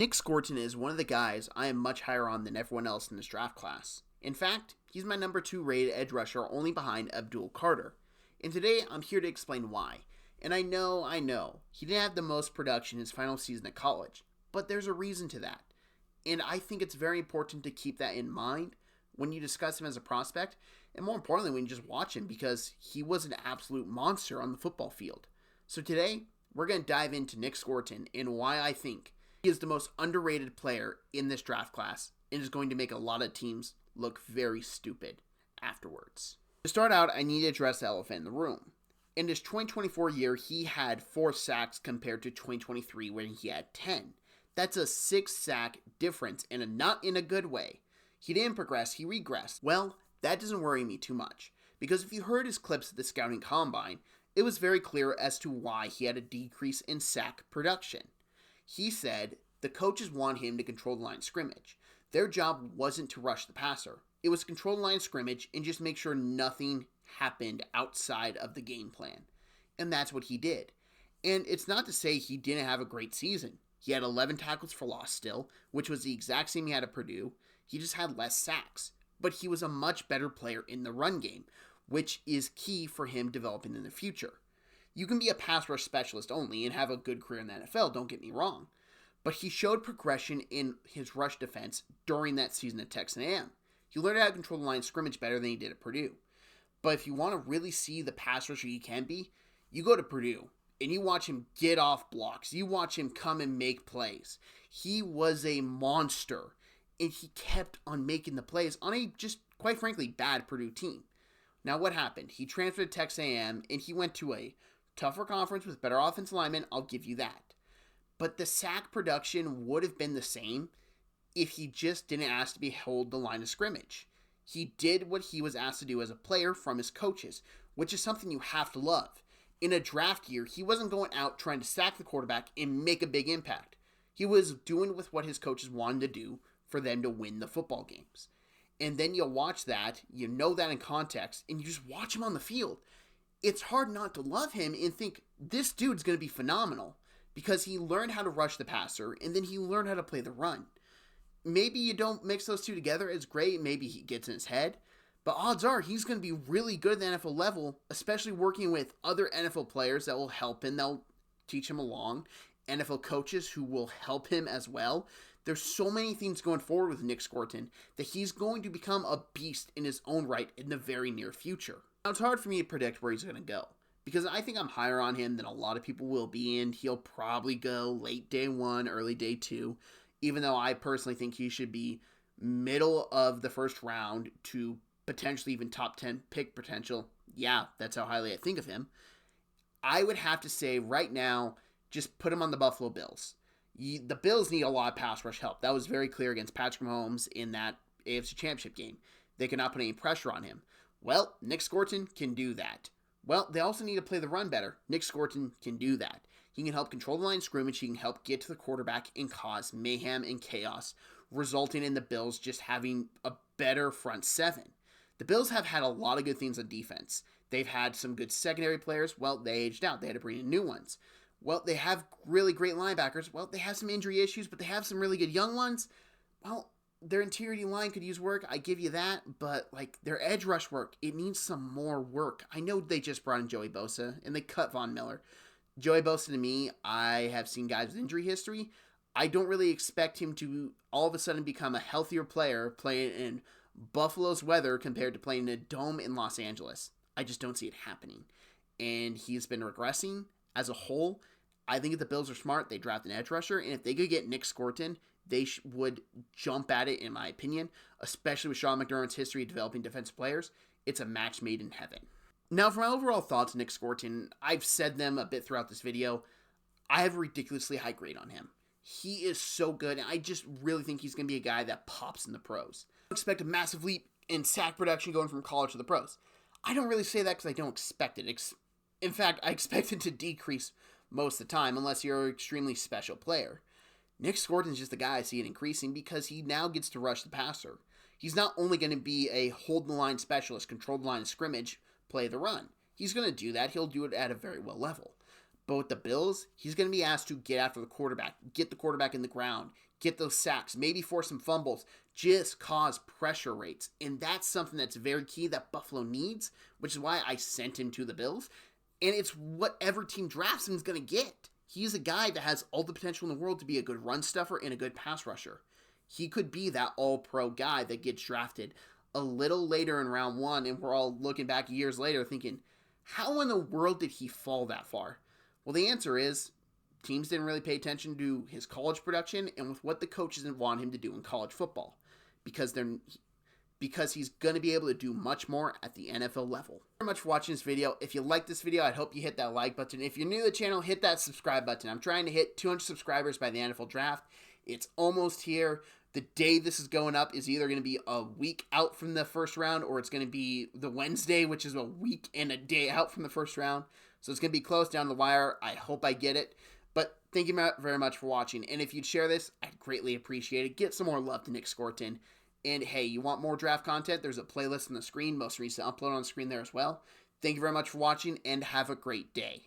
Nic Scourton is one of the guys I am much higher on than everyone else in this draft class. In fact, he's my number 2 rated edge rusher, only behind Abdul Carter. And today I'm here to explain why. And I know, he didn't have the most production in his final season at college, but there's a reason to that. And I think it's very important to keep that in mind when you discuss him as a prospect, and more importantly, when you just watch him, because he was an absolute monster on the football field. So today, we're going to dive into Nic Scourton and why I think he is the most underrated player in this draft class and is going to make a lot of teams look very stupid afterwards. To start out, I need to address the elephant in the room. In his 2024 year, he had 4 sacks compared to 2023 when he had 10. That's a 6-sack difference, and not in a good way. He didn't progress, he regressed. Well, that doesn't worry me too much, because if you heard his clips at the scouting combine, it was very clear as to why he had a decrease in sack production. He said the coaches want him to control the line of scrimmage. Their job wasn't to rush the passer. It was to control the line of scrimmage and just make sure nothing happened outside of the game plan. And that's what he did. And it's not to say he didn't have a great season. He had 11 tackles for loss still, which was the exact same he had at Purdue. He just had less sacks. But he was a much better player in the run game, which is key for him developing in the future. You can be a pass rush specialist only and have a good career in the NFL, don't get me wrong. But he showed progression in his rush defense during that season at Texas A&M. He learned how to control the line of scrimmage better than he did at Purdue. But if you want to really see the pass rusher he can be, you go to Purdue and you watch him get off blocks. You watch him come and make plays. He was a monster, and he kept on making the plays on a just, quite frankly, bad Purdue team. Now what happened? He transferred to Texas A&M, and he went to a tougher conference with better offensive linemen, I'll give you that. But the sack production would have been the same if he just didn't ask to be hold the line of scrimmage. He did what he was asked to do as a player from his coaches, which is something you have to love. In a draft year, he wasn't going out trying to sack the quarterback and make a big impact. He was doing with what his coaches wanted to do for them to win the football games. And then you'll watch that, you know that in context, and you just watch him on the field. It's hard not to love him and think, this dude's going to be phenomenal, because he learned how to rush the passer, and then he learned how to play the run. Maybe you don't mix those two together as great, maybe he gets in his head, but odds are he's going to be really good at the NFL level, especially working with other NFL players that will help him, they'll teach him along, NFL coaches who will help him as well. There's so many things going forward with Nic Scourton that he's going to become a beast in his own right in the very near future. Now, it's hard for me to predict where he's going to go, because I think I'm higher on him than a lot of people will be, and he'll probably go late day 1, early day 2, even though I personally think he should be middle of the first round to potentially even top 10 pick potential. Yeah, that's how highly I think of him. I would have to say right now, just put him on the Buffalo Bills. The Bills need a lot of pass rush help. That was very clear against Patrick Mahomes in that AFC Championship game. They could not put any pressure on him. Well, Nic Scourton can do that. Well, they also need to play the run better. Nic Scourton can do that. He can help control the line of scrimmage. He can help get to the quarterback and cause mayhem and chaos, resulting in the Bills just having a better front seven. The Bills have had a lot of good things on defense. They've had some good secondary players. Well, they aged out. They had to bring in new ones. Well, they have really great linebackers. Well, they have some injury issues, but they have some really good young ones. Well, their interior line could use work. I give you that. But, their edge rush work, it needs some more work. I know they just brought in Joey Bosa, and they cut Von Miller. Joey Bosa, to me, I have seen guys with injury history. I don't really expect him to all of a sudden become a healthier player playing in Buffalo's weather compared to playing in a dome in Los Angeles. I just don't see it happening. And he's been regressing as a whole. I think if the Bills are smart, they draft an edge rusher, and if they could get Nic Scourton, they would jump at it, in my opinion, especially with Sean McDermott's history of developing defensive players. It's a match made in heaven. Now, for my overall thoughts on Nic Scourton, I've said them a bit throughout this video. I have a ridiculously high grade on him. He is so good, and I just really think he's going to be a guy that pops in the pros. I expect a massive leap in sack production going from college to the pros. I don't really say that because I don't expect it. In fact, I expect it to decrease most of the time unless you're an extremely special player. Nic Scourton's just the guy I see it increasing because he now gets to rush the passer. He's not only going to be a hold the line specialist, control the line of scrimmage, play the run. He's going to do that. He'll do it at a very well level. But with the Bills, he's going to be asked to get after the quarterback, get the quarterback in the ground, get those sacks, maybe force some fumbles, just cause pressure rates. And that's something that's very key that Buffalo needs, which is why I sent him to the Bills. And it's whatever team drafts him is going to get. He's a guy that has all the potential in the world to be a good run stuffer and a good pass rusher. He could be that all-pro guy that gets drafted a little later in round 1, and we're all looking back years later thinking, how in the world did he fall that far? Well, the answer is teams didn't really pay attention to his college production and with what the coaches want him to do in college football because he's going to be able to do much more at the NFL level. Thank you very much for watching this video. If you like this video, I'd hope you hit that like button. If you're new to the channel, hit that subscribe button. I'm trying to hit 200 subscribers by the NFL draft. It's almost here. The day this is going up is either going to be a week out from the first round or it's going to be the Wednesday, which is a week and a day out from the first round. So it's going to be close down the wire. I hope I get it. But thank you very much for watching. And if you'd share this, I'd greatly appreciate it. Get some more love to Nic Scourton. And hey, you want more draft content? There's a playlist on the screen, most recent upload on the screen there as well. Thank you very much for watching and have a great day.